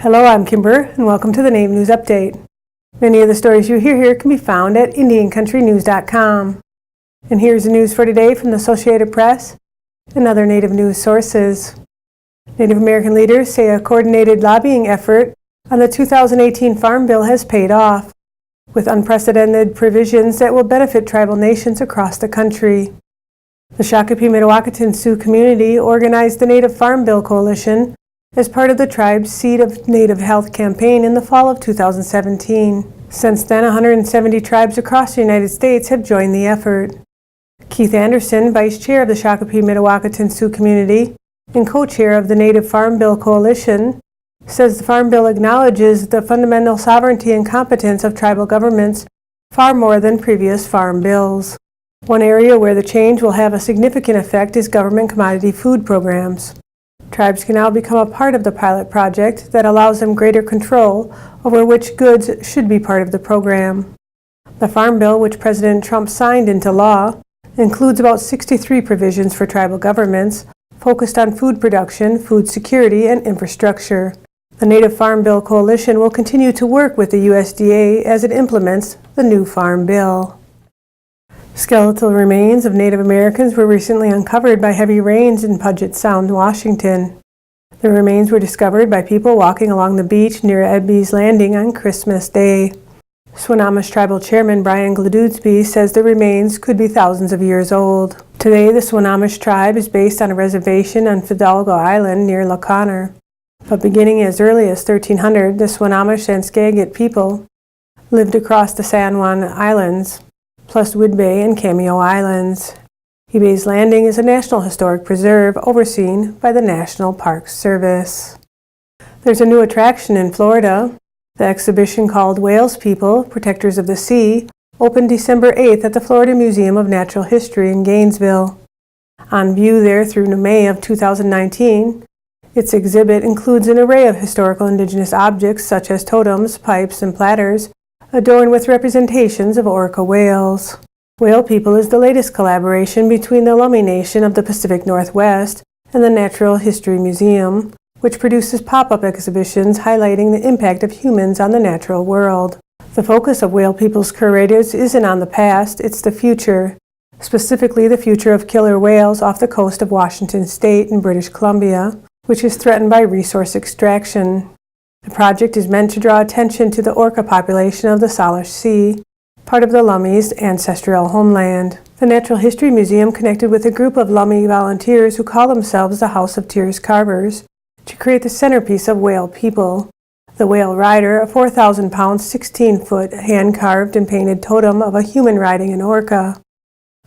Hello, I'm Kimber, and welcome to the Native News Update. Many of the stories you hear here can be found at IndianCountryTV.com. And here's the news for today from the Associated Press and other Native news sources. Native American leaders say a coordinated lobbying effort on the 2018 Farm Bill has paid off, with unprecedented provisions that will benefit tribal nations across the country. The Shakopee-Mdewakanton Sioux community organized the Native Farm Bill Coalition as part of the tribe's Seed of Native Health campaign in the fall of 2017. Since then, 170 tribes across the United States have joined the effort. Keith Anderson, Vice Chair of the Shakopee-Mdewakanton Sioux community and Co-Chair of the Native Farm Bill Coalition, says the Farm Bill acknowledges the fundamental sovereignty and competence of tribal governments far more than previous farm bills. One area where the change will have a significant effect is government commodity food programs. Tribes can now become a part of the pilot project that allows them greater control over which goods should be part of the program. The Farm Bill, which President Trump signed into law, includes about 63 provisions for tribal governments focused on food production, food security, and infrastructure. The Native Farm Bill Coalition will continue to work with the USDA as it implements the new Farm Bill. Skeletal remains of Native Americans were recently uncovered by heavy rains in Puget Sound, Washington. The remains were discovered by people walking along the beach near Edby's Landing on Christmas Day. Swinomish Tribal Chairman Brian Gladudesby says the remains could be thousands of years old. Today, the Swinomish tribe is based on a reservation on Fidalgo Island near La Conner. But beginning as early as 1300, the Swinomish and Skagit people lived across the San Juan Islands, plus Whidbey and Cameo Islands. Edby's Landing is a National Historic Preserve overseen by the National Park Service. There's a new attraction in Florida. The exhibition called Whales People, Protectors of the Sea, opened December 8th at the Florida Museum of Natural History in Gainesville. On view there through May of 2019, its exhibit includes an array of historical indigenous objects such as totems, pipes, and platters, adorned with representations of orca whales. Whale People is the latest collaboration between the Lummi Nation of the Pacific Northwest and the Natural History Museum, which produces pop-up exhibitions highlighting the impact of humans on the natural world. The focus of Whale People's curators isn't on the past, it's the future, specifically the future of killer whales off the coast of Washington State and British Columbia, which is threatened by resource extraction. The project is meant to draw attention to the orca population of the Salish Sea, part of the Lummi's ancestral homeland. The Natural History Museum connected with a group of Lummi volunteers who call themselves the House of Tears Carvers to create the centerpiece of Whale People. The Whale Rider, a 4,000-pound, 16-foot, hand-carved and painted totem of a human riding an orca.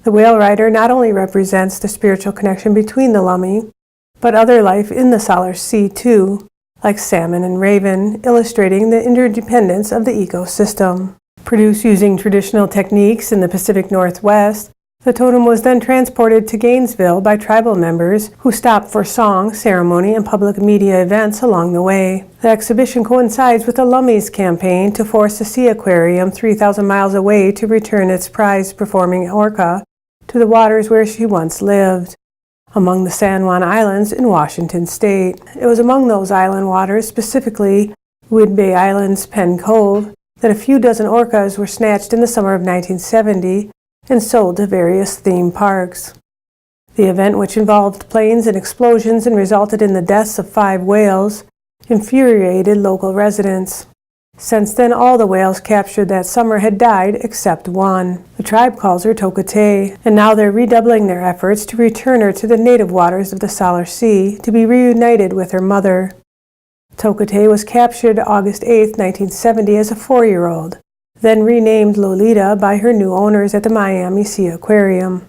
The Whale Rider not only represents the spiritual connection between the Lummi, but other life in the Salish Sea too, like salmon and raven, illustrating the interdependence of the ecosystem. Produced using traditional techniques in the Pacific Northwest, the totem was then transported to Gainesville by tribal members who stopped for song, ceremony, and public media events along the way. The exhibition coincides with the Lummi's campaign to force the Sea Aquarium 3,000 miles away to return its prize-performing orca to the waters where she once lived, among the San Juan Islands in Washington State. It was among those island waters, specifically Whidbey Island's Penn Cove, that a few dozen orcas were snatched in the summer of 1970 and sold to various theme parks. The event, which involved planes and explosions and resulted in the deaths of 5 whales, infuriated local residents. Since then, all the whales captured that summer had died except one. The tribe calls her Tokitae, and now they're redoubling their efforts to return her to the native waters of the Salish Sea to be reunited with her mother. Tokitae was captured August 8, 1970 as a 4-year-old, then renamed Lolita by her new owners at the Miami Sea Aquarium.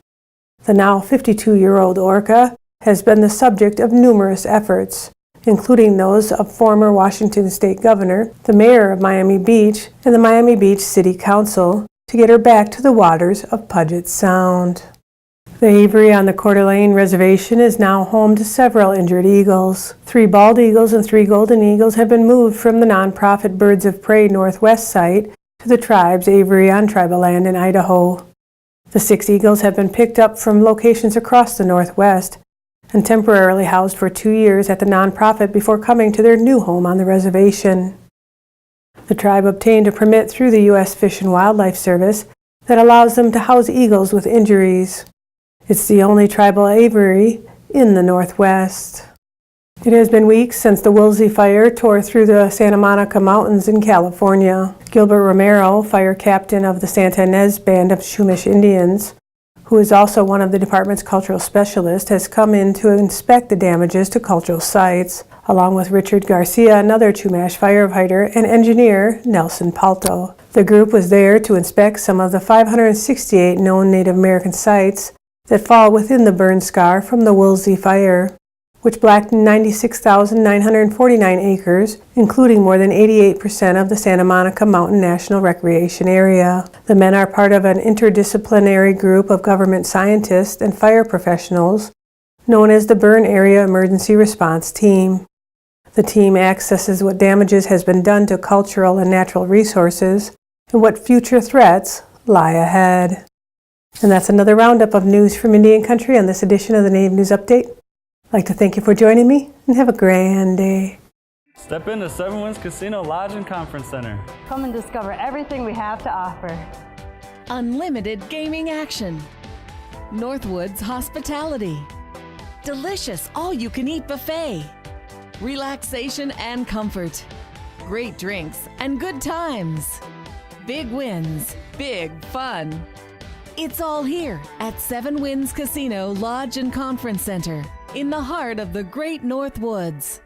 The now 52-year-old orca has been the subject of numerous efforts, including those of former Washington State Governor, the Mayor of Miami Beach, and the Miami Beach City Council, to get her back to the waters of Puget Sound. The aviary on the Courte Reservation is now home to several injured eagles. 3 bald eagles and 3 golden eagles have been moved from the nonprofit Birds of Prey Northwest site to the tribe's aviary on tribal land in Idaho. The 6 eagles have been picked up from locations across the Northwest and temporarily housed for 2 years at the nonprofit before coming to their new home on the reservation. The tribe obtained a permit through the U.S. Fish and Wildlife Service that allows them to house eagles with injuries. It's the only tribal aviary in the Northwest. It has been weeks since the Woolsey fire tore through the Santa Monica Mountains in California. Gilbert Romero, fire captain of the Santa Ynez Band of Chumash Indians, who is also one of the department's cultural specialists, has come in to inspect the damages to cultural sites, along with Richard Garcia, another Chumash firefighter, and engineer Nelson Palto. The group was there to inspect some of the 568 known Native American sites that fall within the burn scar from the Woolsey fire, which blackened 96,949 acres, including more than 88% of the Santa Monica Mountain National Recreation Area. The men are part of an interdisciplinary group of government scientists and fire professionals known as the Burn Area Emergency Response Team. The team accesses what damages has been done to cultural and natural resources and what future threats lie ahead. And that's another roundup of news from Indian Country on this edition of the Native News Update. I'd like to thank you for joining me, and have a grand day. Step into Seven Winds Casino Lodge and Conference Center. Come and discover everything we have to offer. Unlimited gaming action. Northwoods hospitality. Delicious all-you-can-eat buffet. Relaxation and comfort. Great drinks and good times. Big wins, big fun. It's all here at Seven Winds Casino Lodge and Conference Center in the heart of the Great North Woods.